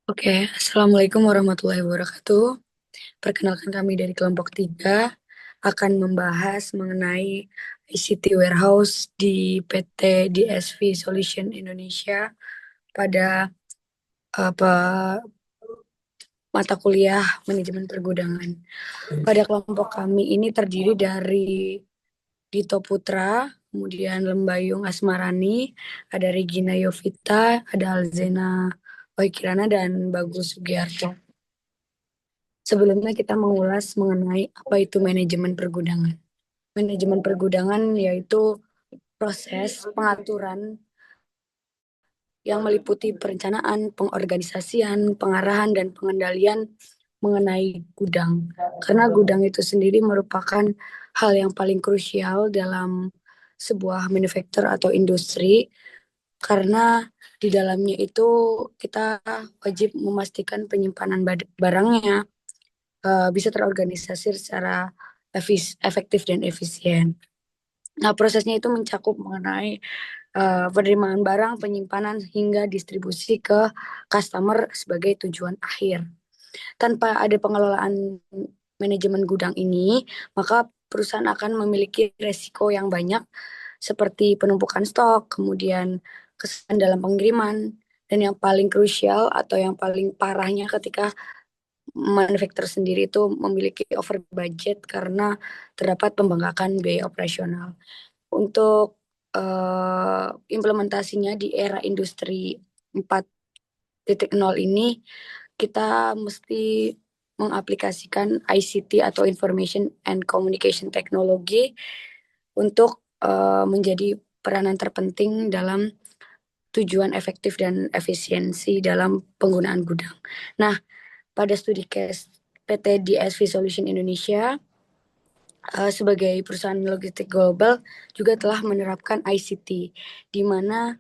Oke, Assalamualaikum warahmatullahi wabarakatuh. Perkenalkan kami dari kelompok 3 akan membahas mengenai ICT Warehouse di PT DSV Solution Indonesia pada apa mata kuliah manajemen pergudangan. Pada kelompok kami ini terdiri dari Dito Putra, kemudian Lembayung Asmarani, ada Regina Yovita, ada Alzena Oikirana, dan Bagus Sugiarto. Sebelumnya kita mengulas mengenai apa itu manajemen pergudangan. Manajemen pergudangan yaitu proses pengaturan yang meliputi perencanaan, pengorganisasian, pengarahan, dan pengendalian mengenai gudang. Karena gudang itu sendiri merupakan hal yang paling krusial dalam sebuah manufaktur atau industri, karena di dalamnya itu kita wajib memastikan penyimpanan barangnya bisa terorganisasi secara efektif dan efisien. Nah, prosesnya itu mencakup mengenai penerimaan barang, penyimpanan, hingga distribusi ke customer sebagai tujuan akhir. Tanpa ada pengelolaan manajemen gudang ini, maka perusahaan akan memiliki resiko yang banyak seperti penumpukan stok, kemudian kesalahan dalam pengiriman, dan yang paling krusial atau yang paling parahnya ketika manufaktur sendiri itu memiliki over budget karena terdapat pembengkakan biaya operasional. Untuk implementasinya di era industri 4.0 ini, kita mesti mengaplikasikan ICT atau Information and Communication Technology untuk menjadi peranan terpenting dalam tujuan efektif dan efisiensi dalam penggunaan gudang. Nah, pada studi case PT DSV Solution Indonesia sebagai perusahaan logistik global juga telah menerapkan ICT, di mana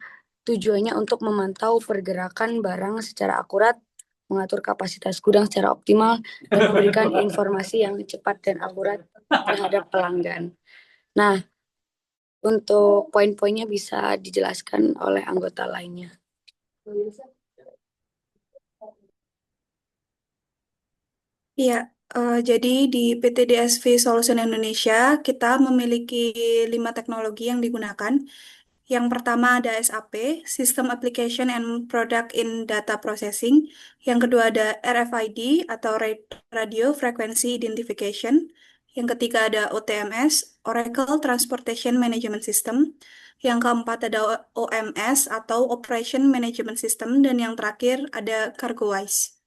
tujuannya untuk memantau pergerakan barang secara akurat, mengatur kapasitas gudang secara optimal, dan memberikan informasi yang cepat dan akurat terhadap pelanggan. Nah, untuk poin-poinnya bisa dijelaskan oleh anggota lainnya. Iya, jadi di PT DSV Solution Indonesia kita memiliki 5 teknologi yang digunakan. Yang pertama ada SAP, System Application and Product in Data Processing. Yang kedua ada RFID atau Radio Frequency Identification. Yang ketiga ada OTMS, Oracle Transportation Management System. Yang keempat ada OMS atau Operation Management System. Dan yang terakhir ada CargoWise.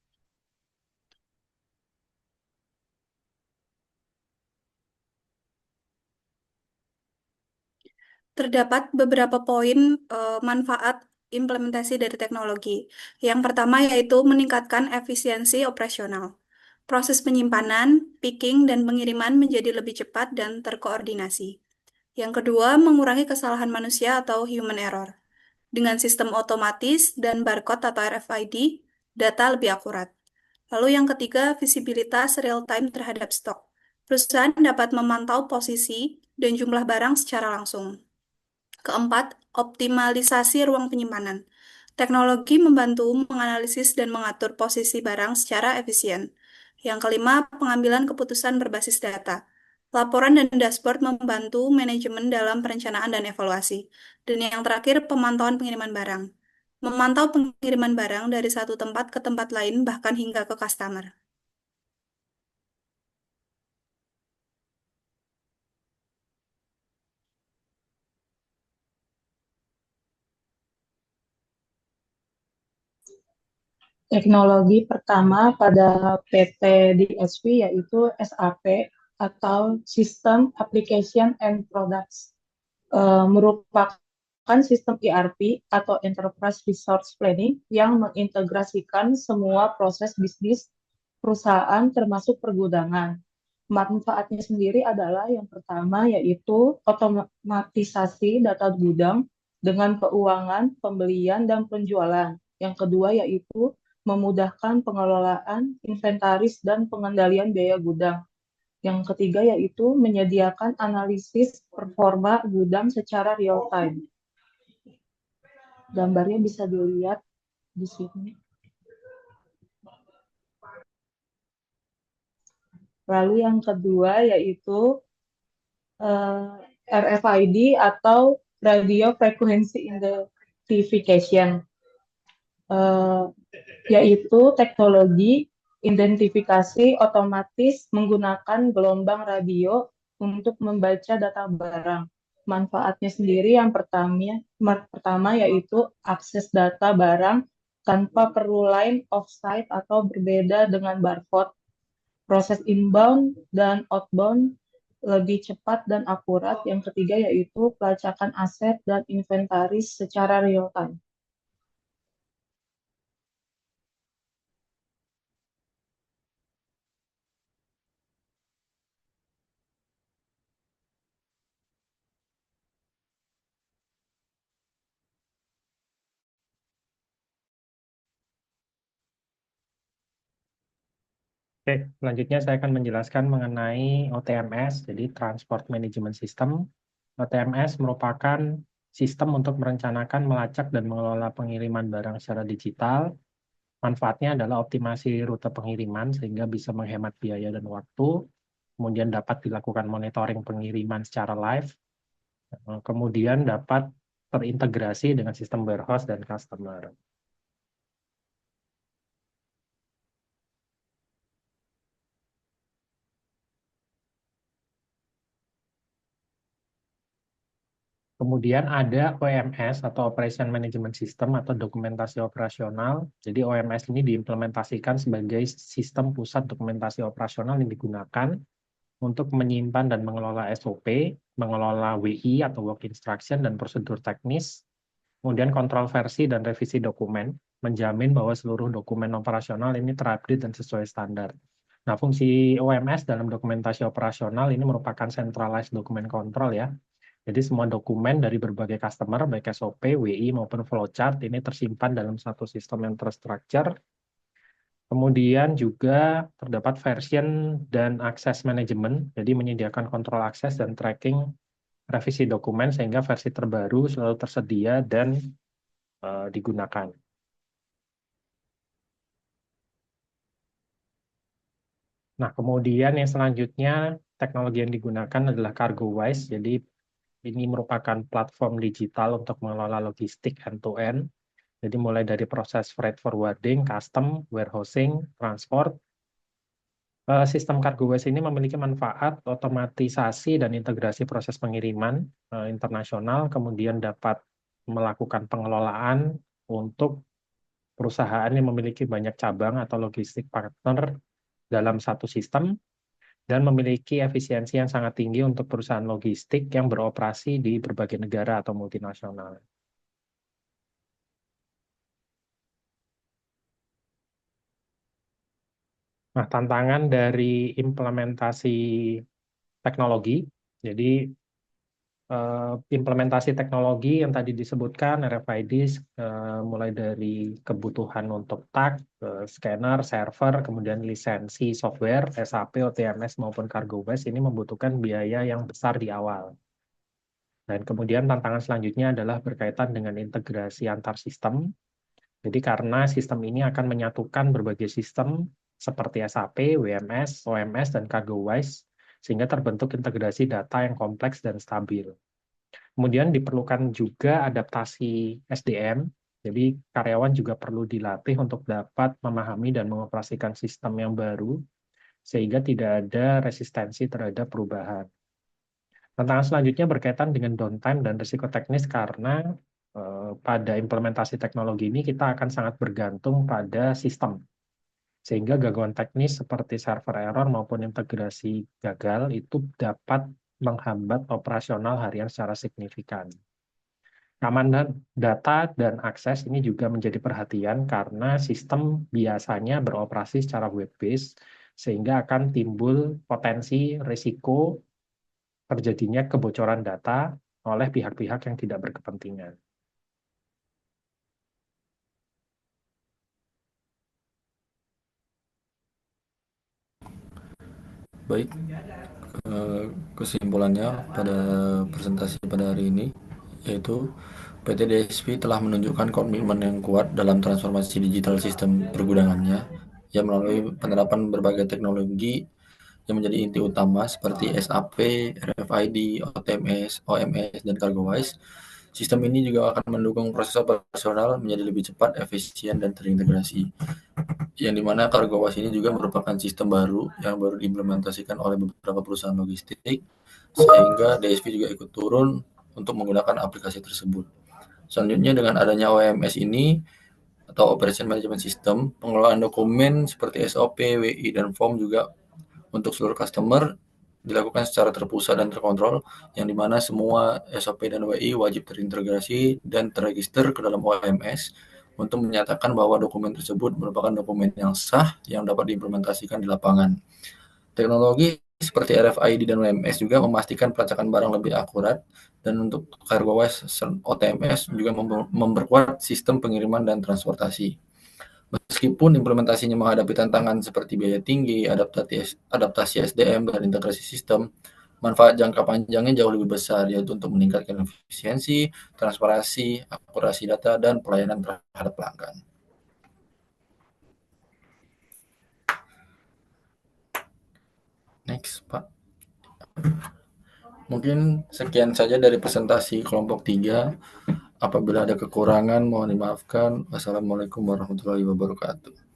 Terdapat beberapa poin manfaat implementasi dari teknologi. Yang pertama yaitu meningkatkan efisiensi operasional. Proses penyimpanan, picking, dan pengiriman menjadi lebih cepat dan terkoordinasi. Yang kedua, mengurangi kesalahan manusia atau human error. Dengan sistem otomatis dan barcode atau RFID, data lebih akurat. Lalu yang ketiga, visibilitas real-time terhadap stok. Perusahaan dapat memantau posisi dan jumlah barang secara langsung. Keempat, optimalisasi ruang penyimpanan. Teknologi membantu menganalisis dan mengatur posisi barang secara efisien. Yang kelima, pengambilan keputusan berbasis data. Laporan dan dashboard membantu manajemen dalam perencanaan dan evaluasi. Dan yang terakhir, pemantauan pengiriman barang. Memantau pengiriman barang dari satu tempat ke tempat lain, bahkan hingga ke customer. Teknologi pertama pada PT DSV yaitu SAP atau System Application and Products. Merupakan sistem ERP atau Enterprise Resource Planning yang mengintegrasikan semua proses bisnis perusahaan termasuk pergudangan. Manfaatnya sendiri adalah yang pertama yaitu otomatisasi data gudang dengan keuangan, pembelian, dan penjualan. Yang kedua yaitu memudahkan pengelolaan, inventaris, dan pengendalian biaya gudang. Yang ketiga yaitu menyediakan analisis performa gudang secara real time. Gambarnya bisa dilihat di sini. Lalu yang kedua yaitu RFID atau Radio Frequency Identification, eh, yaitu teknologi identifikasi otomatis menggunakan gelombang radio untuk membaca data barang. Manfaatnya sendiri yang pertama yaitu akses data barang tanpa perlu line of sight atau berbeda dengan barcode. Proses inbound dan outbound lebih cepat dan akurat. Yang ketiga yaitu pelacakan aset dan inventaris secara real time. Oke, selanjutnya saya akan menjelaskan mengenai OTMS, jadi Transport Management System. OTMS merupakan sistem untuk merencanakan, melacak, dan mengelola pengiriman barang secara digital. Manfaatnya adalah optimasi rute pengiriman sehingga bisa menghemat biaya dan waktu. Kemudian dapat dilakukan monitoring pengiriman secara live. Kemudian dapat terintegrasi dengan sistem warehouse dan customer. Kemudian ada OMS atau Operation Management System atau dokumentasi operasional. Jadi OMS ini diimplementasikan sebagai sistem pusat dokumentasi operasional yang digunakan untuk menyimpan dan mengelola SOP, mengelola WI atau Work Instruction dan prosedur teknis, kemudian kontrol versi dan revisi dokumen, menjamin bahwa seluruh dokumen operasional ini terupdate dan sesuai standar. Nah, fungsi OMS dalam dokumentasi operasional ini merupakan centralized document control ya. Jadi semua dokumen dari berbagai customer, baik SOP, WI, maupun flowchart, ini tersimpan dalam satu sistem yang terstruktur. Kemudian juga terdapat version dan akses manajemen, jadi menyediakan kontrol akses dan tracking revisi dokumen sehingga versi terbaru selalu tersedia dan digunakan. Nah, kemudian yang selanjutnya teknologi yang digunakan adalah CargoWise, jadi ini merupakan platform digital untuk mengelola logistik end-to-end. Jadi mulai dari proses freight forwarding, custom, warehousing, transport. Sistem CargoWise ini memiliki manfaat otomatisasi dan integrasi proses pengiriman internasional, kemudian dapat melakukan pengelolaan untuk perusahaan yang memiliki banyak cabang atau logistik partner dalam satu sistem, dan memiliki efisiensi yang sangat tinggi untuk perusahaan logistik yang beroperasi di berbagai negara atau multinasional. Nah, tantangan dari implementasi teknologi, jadi implementasi teknologi yang tadi disebutkan, RFID, mulai dari kebutuhan untuk tag, scanner, server, kemudian lisensi software, SAP, OTMS, maupun CargoWise, ini membutuhkan biaya yang besar di awal. Dan kemudian tantangan selanjutnya adalah berkaitan dengan integrasi antar sistem. Jadi karena sistem ini akan menyatukan berbagai sistem seperti SAP, WMS, OMS, dan CargoWise, sehingga terbentuk integrasi data yang kompleks dan stabil. Kemudian diperlukan juga adaptasi SDM, jadi karyawan juga perlu dilatih untuk dapat memahami dan mengoperasikan sistem yang baru, sehingga tidak ada resistensi terhadap perubahan. Tantangan selanjutnya berkaitan dengan downtime dan risiko teknis karena pada implementasi teknologi ini kita akan sangat bergantung pada sistem. Sehingga gangguan teknis seperti server error maupun integrasi gagal itu dapat menghambat operasional harian secara signifikan. Keamanan data dan akses ini juga menjadi perhatian karena sistem biasanya beroperasi secara web-based, sehingga akan timbul potensi risiko terjadinya kebocoran data oleh pihak-pihak yang tidak berkepentingan. Baik, kesimpulannya pada presentasi pada hari ini yaitu PT DSV telah menunjukkan komitmen yang kuat dalam transformasi digital sistem pergudangannya yang melalui penerapan berbagai teknologi yang menjadi inti utama seperti SAP, RFID, OTMS, OMS, dan CargoWise. Sistem ini juga akan mendukung proses operasional menjadi lebih cepat, efisien, dan terintegrasi. Yang dimana CargoWise ini juga merupakan sistem baru yang baru diimplementasikan oleh beberapa perusahaan logistik, sehingga DSV juga ikut turun untuk menggunakan aplikasi tersebut. Selanjutnya dengan adanya OMS ini atau Operation Management System, pengelolaan dokumen seperti SOP, WI, dan form juga untuk seluruh customer dilakukan secara terpusat dan terkontrol, yang dimana semua SOP dan WI wajib terintegrasi dan terregister ke dalam OMS untuk menyatakan bahwa dokumen tersebut merupakan dokumen yang sah yang dapat diimplementasikan di lapangan. Teknologi seperti RFID dan OMS juga memastikan pelacakan barang lebih akurat, dan untuk CargoWise OTMS juga memperkuat sistem pengiriman dan transportasi. Meskipun implementasinya menghadapi tantangan seperti biaya tinggi, adaptasi SDM, dan integrasi sistem, manfaat jangka panjangnya jauh lebih besar, yaitu untuk meningkatkan efisiensi, transparansi, akurasi data, dan pelayanan terhadap pelanggan. Next, Pak. Mungkin sekian saja dari presentasi kelompok 3. Apabila ada kekurangan, mohon dimaafkan. Wassalamualaikum warahmatullahi wabarakatuh.